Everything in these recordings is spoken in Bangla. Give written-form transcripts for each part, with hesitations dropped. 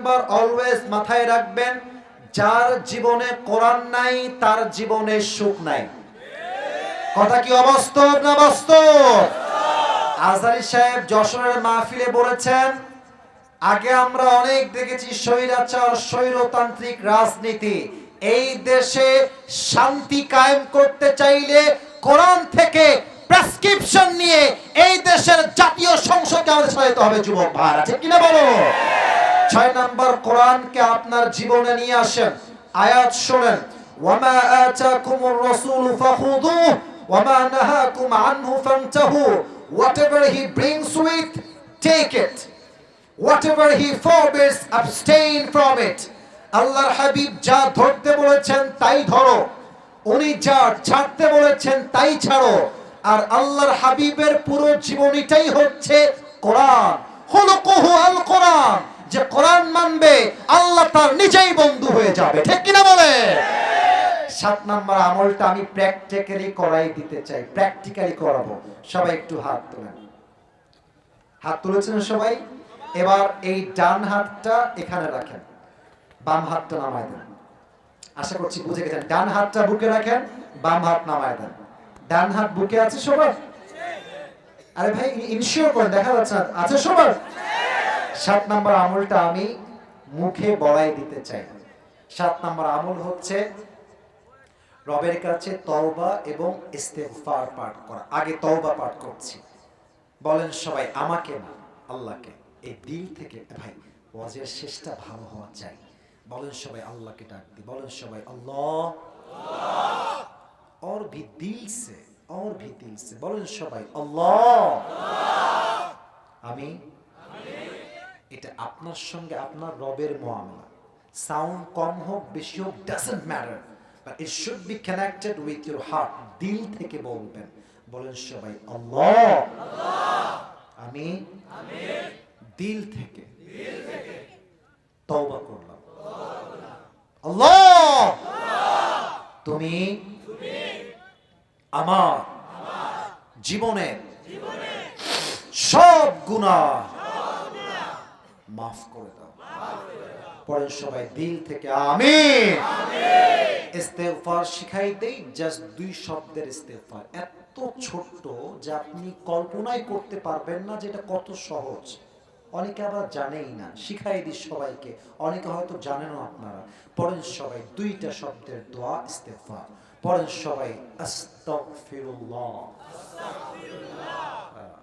বার অলওয়েজ মাথায় রাখবেন, যার জীবনে কোরআন নাই তার জীবনে সুখ নাই। কথা কি অবাস্তব না বাস্তব? আজহারী সাহেব যশোরের মাহফিলে বলেছেন, আগে আমরা অনেক দেখেছি স্বৈরাচার স্বৈরতান্ত্রিক রাজনীতি। এই দেশে শান্তি কায়েম করতে চাইলে কোরআন থেকে প্রেসক্রিপশন নিয়ে এই দেশের জাতীয় সংসদকে আমাদের চালাতে হবে। যুবক ভাইরা ঠিক কিনা বলো? 6 নম্বর, কোরআনকে আপনার জীবনে নিয়ে আসেন। আয়াত শুনেন, ওয়ামা আতাকুমুর রাসূলু ফাখুযুহু ওয়ামা নাহাকুম আনহু ফান্তাহু, whatever he brings with, take it, whatever he forbids, abstain from it. আল্লাহর হাবিব যা ধরতে বলেছেন তাই ধরো, উনি যা ছাড়তে বলেছেন তাই ছাড়ো। আর আল্লাহর হাবিবের পুরো জীবনীটাই হচ্ছে কোরআন। খুলুকুহু আল কোরআন, যে কোরআন মানবে আল্লাহ তার নিজেই বন্ধু হয়ে যাবে। ঠিক কিনা বলে? 7 নম্বর আমলটা আমি প্র্যাকটিক্যালি করাই দিতে চাই, প্র্যাকটিক্যালি করাবো। সবাই একটু হাত তোলেন। হাত তুলেছেন সবাই? এবার এই ডান হাতটা এখানে রাখেন, বাম হাতটা নামায় দেন। আশা করছি বুঝে গেছেন। ডান হাতটা বুকে রাখেন, বাম হাত নামায় দেন। ডান হাত বুকে আছে সবার? আরে ভাই ইনশিওর করে, দেখা যাচ্ছে না, আছে সবার? 7 নম্বর আমলটা আমি মুখে বলাই দিতে চাই। 7 নম্বর আমল হচ্ছে রবের কাছে তওবা এবং ইস্তেগফার পাঠ করা। আগে তওবা পাঠ করছি, বলেন সবাই, আমাকে না আল্লাহকে, এই দিল থেকে। ভাই ওয়াজের শেষটা ভালো হওয়া চাই। বলেন সবাই, আল্লাহকে ডাক দি। বলেন সবাই, আল্লাহ और भी दिल से, और भी दिल से। বলেন সবাই, আল্লাহ। আমি এটা আপনার সঙ্গে আপনার রবের মুআমালা। সাউন্ড কম হোক বেশি হোক doesn't matter, but it should be connected with your heart. দিল থেকে বলবেন। বলেন সবাই, আল্লাহ। আমি দিল থেকে তওবা করলাম। আল্লাহ, তুমি আমার জীবনে সব গুনাহ মাফ করে দাও। পড়েন সবাই দিল থেকে আমিন। ইস্তেগফার শিখাই দেই, জাস্ট 2 শব্দের ইস্তেগফার। এত ছোট্ট যে আপনি কল্পনাই করতে পারবেন না যে এটা কত সহজ। অনেকে আবার জানেই না, শিখাই দিই সবাইকে। অনেকে হয়তো জানেন না আপনারা। পড়েন সবাই 2টা শব্দের দোয়া ইস্তেগফার। পড়েন সবাই, আস্তাগফিরুল্লাহ।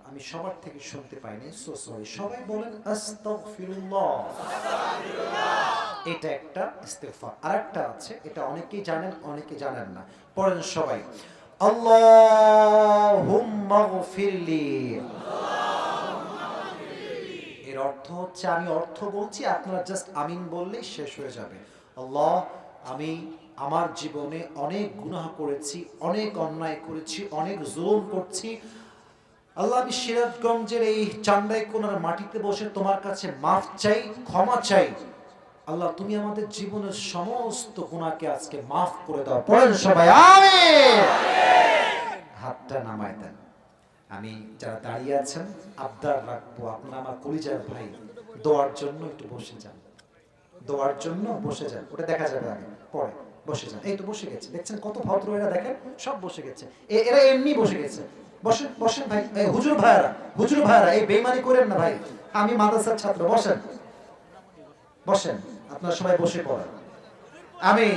আমি সবার থেকে শুনতে পাইনি, সো সরি। সবাই বলেন আস্তাগফিরুল্লাহ। এটা একটা ইস্তেগফার। আরেকটা আছে, এটা অনেকেই জানেন অনেকে জানেন না। পড়েন সবাই, আল্লাহুম্মা গফিরলি। এর অর্থ হচ্ছে, আমি অর্থ বলছি, আপনারা জাস্ট আমিন বললেই শেষ হয়ে যাবে। আল্লাহ, আমি আমার জীবনে অনেক গুনাহ করেছি, অনেক অন্যায় করেছি, অনেক জুলুম করছি। আল্লাহ, আমি সিরাজগঞ্জের এই চান্দাইকোনার মাটিতে বসে তোমার কাছে মাফ চাই, ক্ষমা চাই। আল্লাহ, তুমি আমাদের জীবনের সমস্ত গুনাহকে আজকে মাফ করে দাও। পড়েন সবাই আমিন। হাতটা নামায় দেন। আমি যারা দাঁড়িয়ে আছেন আবদার রাখবো, আপনারা আমার কলিজার ভাই, দোয়ার জন্য একটু বসে যান। দোয়ার জন্য বসে যান। ওটা দেখা যাবে আগে, পরে বসে যান। এই তো বসে গেছে, দেখছেন কত ভদ্র এরা, দেখেন সব বসে গেছে। এরা এমনি বসে গেছে। বসেন বসেন ভাই। হুজুর ভাইরা এই বেইমানি করেন না ভাই, আমি মাদ্রাসার ছাত্র। বসেন বসেন, আপনারা সবাই বসে পড়েন। আমি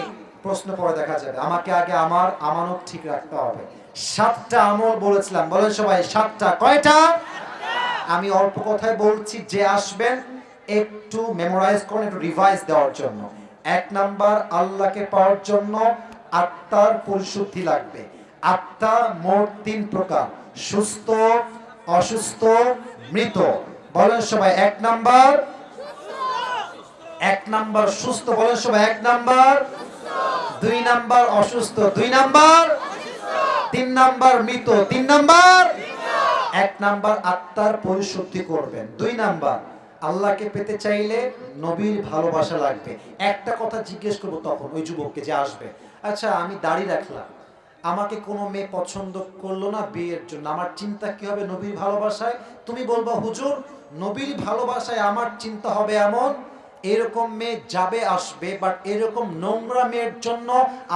প্রশ্ন পরে দেখা যাবে, আমাকে আগে আমার আমানত ঠিক রাখতে হবে। 7টা আমল বলেছিলাম, বলেন সবাই 7টা। কয়টা? আমি অল্প কথায় বলছি, যে আসবেন একটু মেমোরাইজ করুন, একটু রিভাইজ দেওয়ার জন্য। 1 নাম্বার, আল্লাহকে পাওয়ার জন্য আত্মার পরিশুদ্ধি লাগবে। আত্মা মোট 3 প্রকার, সুস্থ, অসুস্থ, মৃত। বলেন সবাই 1 নাম্বার সুস্থ। বলেন সবাই 1 নাম্বার, 2 নাম্বার অসুস্থ, 2 নাম্বার, 3 নাম্বার মৃত, 3 নাম্বার। 1 নাম্বার আত্মার পরিশুদ্ধি করবেন। 2 নাম্বার, আল্লাহকে পেতে চাইলে নবীর ভালোবাসা লাগবে। একটা কথা জিজ্ঞেস করবো তখন ওই যুবককে যে আসবে, আচ্ছা আমি দাড়ি রাখলাম, আমাকে কোনো মেয়ে পছন্দ করলো না বিয়ের জন্য, আমার চিন্তা কি হবে নবীর ভালোবাসায়? তুমি বলবা, হুজুর নবীর ভালোবাসায় আমার চিন্তা হবে এমন এরকম মেয়ে যাবে আসবে, বাট এরকম নোংরা মেয়ের জন্য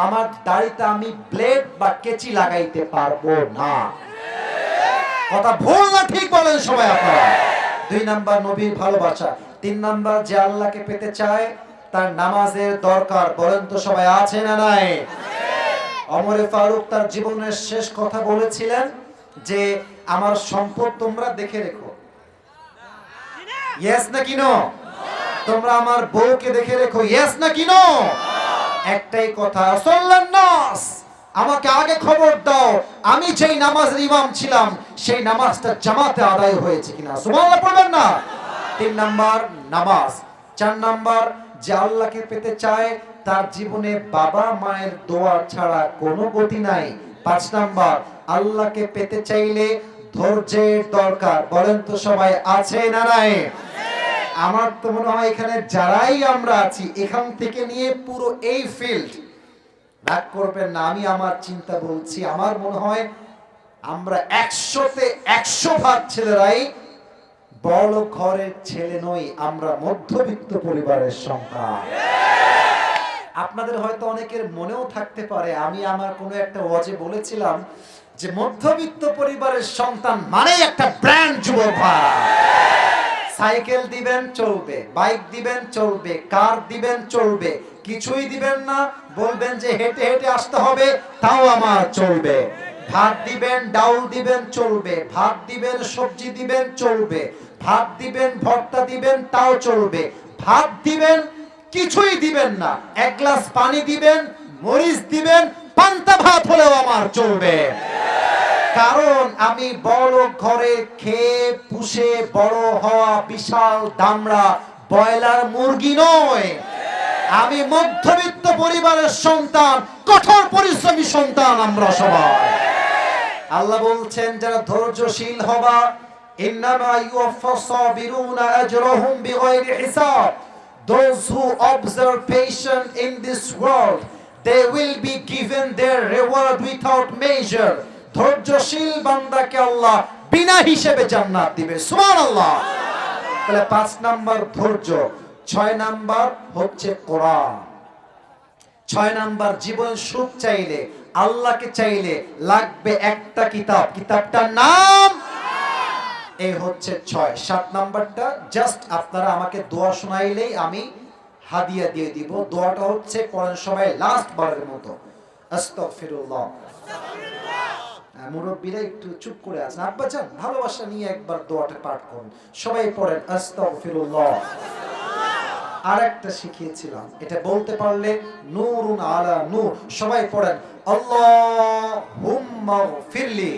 আমার দাড়িতে আমি ব্লেড বা কেচি লাগাইতে পারবো না। কথা ভুল না ঠিক বলেন সবাই আপনারা? 2 নাম্বার নবীর ভালোবাসা। 3 নাম্বার যে আল্লাহকে পেতে চায় তার নামাজের দরকার। বলেন তো সবাই আছে না নাই? ওমর ফারুক তার জীবনের শেষ কথা বলেছিলেন যে আমার সম্পদ তোমরা দেখে রেখো। ইয়েস নাকি নো? তোমরা আমার বউকে দেখে রেখো। ইয়েস নাকি নো? একটাই কথা, সাল্লাল্লাহু নাস, আমাকে আগে খবর দাও আমি যেই নামাজের ইমাম ছিলাম সেই নামাজটা জামাতে আদায় হয়েছে কিনা। সুবহানাল্লাহ পড়বেন না? 3 নাম্বার নামাজ। 4 নাম্বার যে আল্লাহকে পেতে চায় তার জীবনে বাবা মায়ের দোয়া ছাড়া কোনো গতি নাই। 5 নাম্বার আল্লাহকে পেতে চাইলে ধৈর্যের দরকার। বলেন তো সবাই আছে না নাই? আমার তো মনে হয় এখানে যারাই আমরা আছি এখান থেকে নিয়ে পুরো এই ফিল্ড, রাগ করবেন না আমি আমার চিন্তা বলছি, আমার মনে হয় আমরা 100তে 100 ভাগ ছেলেরাই বড় ঘরের ছেলে নই, আমরা মধ্যবিত্ত পরিবারের সন্তান। আপনাদের হয়তো অনেকের মনেও থাকতে পারে আমি আমার কোনো একটা ওয়াজে বলেছিলাম যে মধ্যবিত্ত পরিবারের সন্তান মানেই একটা ব্র্যান্ড যুবক ভাই। সাইকেল দিবেন চলবে, বাইক দিবেন চলবে, কার দিবেন চলবে, কিছুই দিবেন না বলবেন যে হেঁটে হেঁটে আসতে হবে তাও আমার চলবে। ভাত দিবেন ডাউল দিবেন চলবে, ভাত দিবেন সবজি দিবেন চলবে, ভাত দিবেন ভর্তা দিবেন তাও চলবে, ভাত দিবেন কিছুই দিবেন না, 1 গ্লাস পানি দিবেন, মরিচ দিবেন, পান্তা ভাত হলেও আমার চলবে। কারণ আমি বড় ঘরে খেয়ে পুষে বড় হওয়া বিশাল দামড়া ব্রয়লার মুরগি নয়, আমি মধ্যবিত্ত পরিবারের সন্তান, কঠোর পরিশ্রমী সন্তান আমরা সবাই। আল্লাহ বলছেন যারা ধৈর্যশীল হবা ইন্নামা ইউওয়াফাস সাবিরুনা আজরাহুম বিগাইরি হিসাব, those who observe patience in this world they will be given their reward without measure। ধৈর্যশীল বান্দাকে আল্লাহ বিনা হিসেবে জান্নাত দিবে। সুবহানাল্লাহ। তাহলে 5 নাম্বার ধৈর্য। 6 নাম্বার হচ্ছে কোরআন। 6 নাম্বার জীবন সুখ চাইলে আল্লাহকে চাইলে লাগবে একটা কিতাব, কিতাবটার নাম এই হচ্ছে 6। 7 নাম্বারটা জাস্ট আপনারা আমাকে দোয়া শোনাইলেই আমি হাদিয়া দিয়ে দিব। দোয়াটা হচ্ছে পড়েন সবাই লাস্ট বারের মতো, আস্তাগফিরুল্লাহ। মুরব্বীরা একটু চুপ করে আছেন, আব্বাজান ভালোবাসা নিয়ে একবার দোয়াটা পাঠ করুন। সবাই পড়েন আস্তাগফিরুল্লাহ। আরেকটা শিখিয়েছিলাম, এটা বলতে পারলে নূরুন আলা নূর। সবাই পড়েন আল্লাহুম্মা গফিরলি।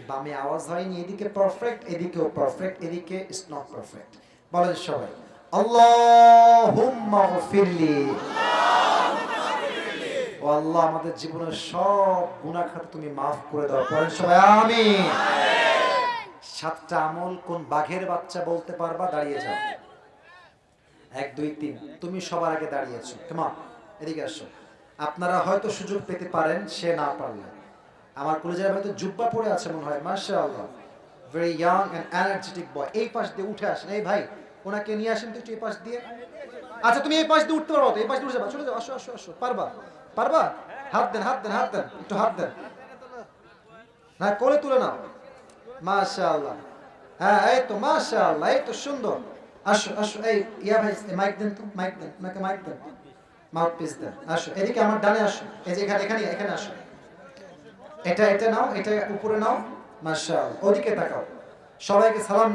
বামে আওয়াজ হয়নি, এদিকে পারফেক্ট, এদিকেও পারফেক্ট, এদিকে ইজ নট পারফেক্ট। বলেন সবাই আল্লাহুম্মা গফিরলি। ও আল্লাহ আমাদের জীবনের সব গুনাহ খাতা তুমি maaf করে দাও। পড়েন সবাই আমিন। 7টা আমল কোন বাঘের বাচ্চা বলতে পারবা? দাঁড়িয়ে যাও। 1 2 3 তুমি সবার আগে দাঁড়িয়েছো, কেমন এদিকে আসো। আপনারা হয়তো সুযোগ পেতে পারেন, সে না পারলে। আমার কলেজের হয়তো জুব্বা পরে আছে মনে হয়, মাশাআল্লাহ, very young and energetic boy. এই পাশ দিয়ে উঠে আসেন, এই ভাই ওনাকে নিয়ে আসেন তো একটু এই পাশ দিয়ে। আচ্ছা তুমি এই পাশ দিয়ে উঠতে পারবা তো? এই পাশ দিয়ে উঠে যাবা, চলে যাও, আসো আসো আসো। পারবা? পারবা? হাত দেন হাত দেন হাত দেন, একটু হাত দেন। না কোলে তুলে নাও, মাশাআল্লাহ। হ্যাঁ এই তো মাশাআল্লাহ, এই তো সুন্দর। আসো আসো, এই ইয়া ভাই মাইক দেন তো, মাইক দেন, আমাকে মাইক দেন, মাউথ পিস দেন। আসো এদিকে আমার ডানে আসো, এই যে এখানে এখানে এখানে আসো। এটা নাও, এটা উপরে নাও, মাশাআল্লাহ। ওদিকে তাকাও, সবাইকে সালাম।